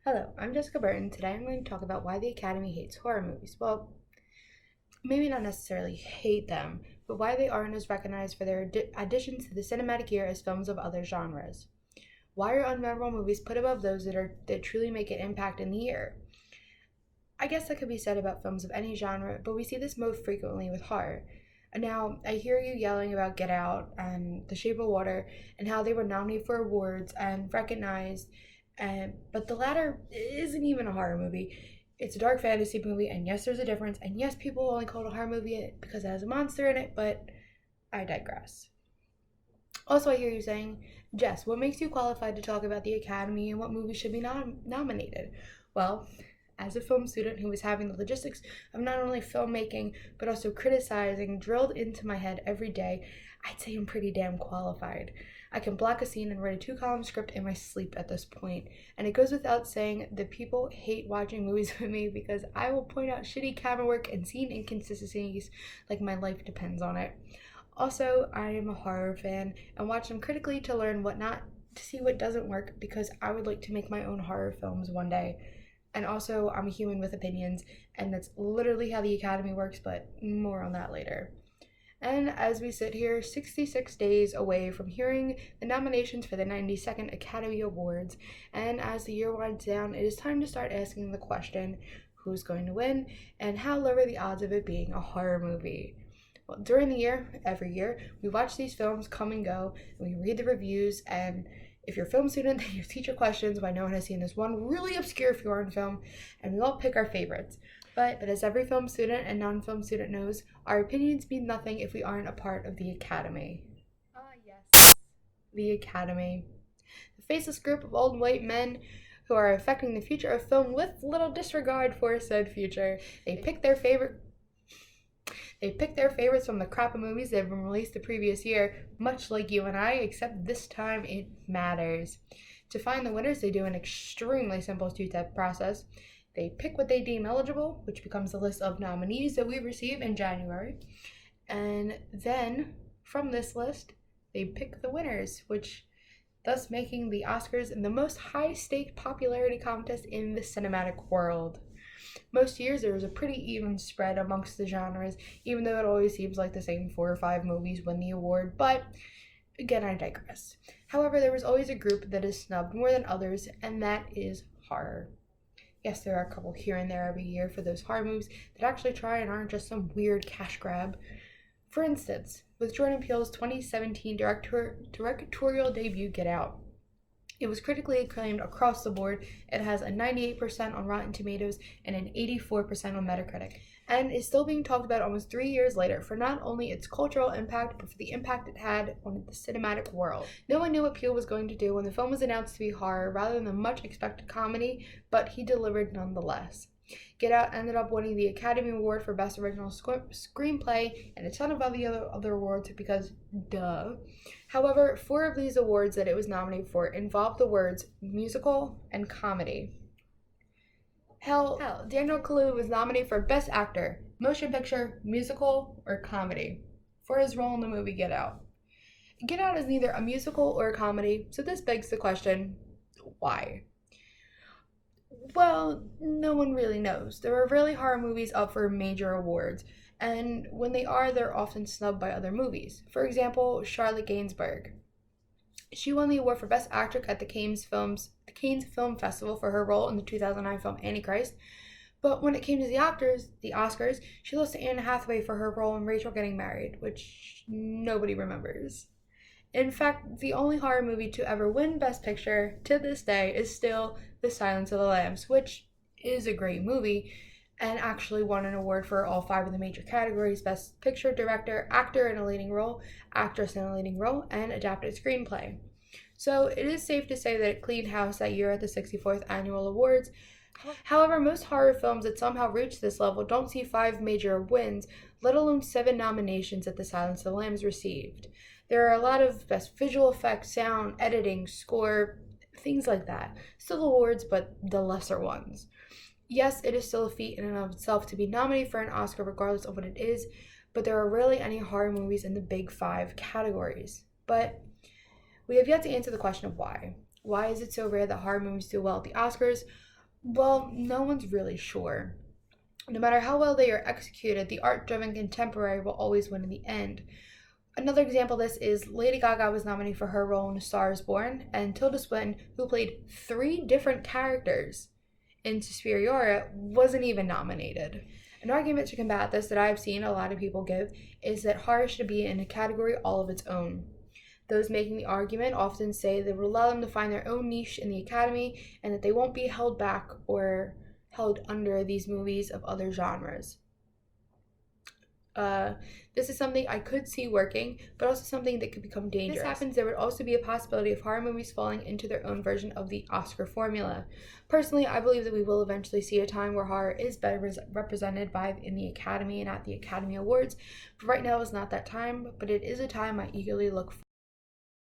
Hello, I'm Jessica Burton. Today I'm going to talk about why the Academy hates horror movies. Well, maybe not necessarily hate them, but why they aren't as recognized for their additions to the cinematic year as films of other genres. Why are unmemorable movies put above those that truly make an impact in the year? I guess that could be said about films of any genre, but we see this most frequently with horror. And now, I hear you yelling about Get Out and The Shape of Water and how they were nominated for awards and recognized, but the latter isn't even a horror movie. It's a dark fantasy movie, and yes, there's a difference, and yes, people only call it a horror movie because it has a monster in it, but I digress. Also, I hear you saying, Jess, what makes you qualified to talk about the Academy and what movies should be nominated? Well, as a film student who was having the logistics of not only filmmaking but also criticizing drilled into my head every day, I'd say I'm pretty damn qualified. I can block a scene and write a two-column script in my sleep at this point, and it goes without saying that people hate watching movies with me because I will point out shitty camera work and scene inconsistencies like my life depends on it. Also, I am a horror fan and watch them critically to learn what not to see what doesn't work because I would like to make my own horror films one day. And also, I'm a human with opinions, and that's literally how the Academy works, but more on that later. And as we sit here, 66 days away from hearing the nominations for the 92nd Academy Awards, and as the year winds down, it is time to start asking the question, who's going to win, and how low are the odds of it being a horror movie? Well, during the year, every year, we watch these films come and go, and we read the reviews, and if you're a film student, then your teacher questions why no one has seen this one really obscure foreign film, and we all pick our favorites. But as every film student and non-film student knows, our opinions mean nothing if we aren't a part of the Academy. Yes, the Academy. The faceless group of old white men who are affecting the future of film with little disregard for said future. They pick their favorites from the crap of movies that have been released the previous year, much like you and I, except this time it matters. To find the winners, they do an extremely simple two-step process. They pick what they deem eligible, which becomes the list of nominees that we receive in January. And then, from this list, they pick the winners, which thus making the Oscars the most high-stake popularity contest in the cinematic world. Most years there is a pretty even spread amongst the genres, even though it always seems like the same 4 or 5 movies win the award, but again, I digress. However, there is always a group that is snubbed more than others, and that is horror. Yes, there are a couple here and there every year for those horror movies that actually try and aren't just some weird cash grab. For instance, with Jordan Peele's 2017 directorial debut, Get Out. It was critically acclaimed across the board. It has a 98% on Rotten Tomatoes and an 84% on Metacritic, and is still being talked about almost 3 years later for not only its cultural impact, but for the impact it had on the cinematic world. No one knew what Peele was going to do when the film was announced to be horror rather than a much expected comedy, but he delivered nonetheless. Get Out ended up winning the Academy Award for Best Original Screenplay and a ton of other awards because, duh. However, 4 of these awards that it was nominated for involved the words musical and comedy. Hell, Daniel Kaluuya was nominated for Best Actor, Motion Picture, Musical, or Comedy for his role in the movie Get Out. Get Out is neither a musical or a comedy, so this begs the question, why? Well, no one really knows. There are rarely horror movies up for major awards, and when they are, they're often snubbed by other movies. For example, Charlotte Gainsbourg. She won the award for Best Actress at the Cannes Film Festival for her role in the 2009 film Antichrist, but when it came to the Oscars, she lost to Anne Hathaway for her role in Rachel Getting Married, which nobody remembers. In fact, the only horror movie to ever win Best Picture to this day is still The Silence of the Lambs, which is a great movie and actually won an award for all 5 of the major categories: Best Picture, Director, Actor in a Leading Role, Actress in a Leading Role, and Adapted Screenplay. So it is safe to say that it cleaned house that year at the 64th Annual Awards. However, most horror films that somehow reach this level don't see 5 major wins, let alone 7 nominations that The Silence of the Lambs received. There are a lot of Best Visual Effects, Sound, Editing, Score, things like that. Still awards, but the lesser ones. Yes, it is still a feat in and of itself to be nominated for an Oscar regardless of what it is, but there are rarely any horror movies in the big 5 categories. But we have yet to answer the question of why. Why is it so rare that horror movies do well at the Oscars? Well, no one's really sure. No matter how well they are executed, the art driven contemporary will always win in the end. Another example of this is Lady Gaga was nominated for her role in A Star is Born, and Tilda Swinton, who played three different characters in Suspiria, wasn't even nominated. An argument to combat this that I've seen a lot of people give is that horror should be in a category all of its own. Those making the argument often say that it will allow them to find their own niche in the Academy and that they won't be held back or held under these movies of other genres. Uh, this is something I could see working, but also something that could become dangerous. If this happens, there would also be a possibility of horror movies falling into their own version of the Oscar formula. Personally, I believe that we will eventually see a time where horror is better represented in the Academy and at the Academy Awards, but right now is not that time, but it is a time I eagerly look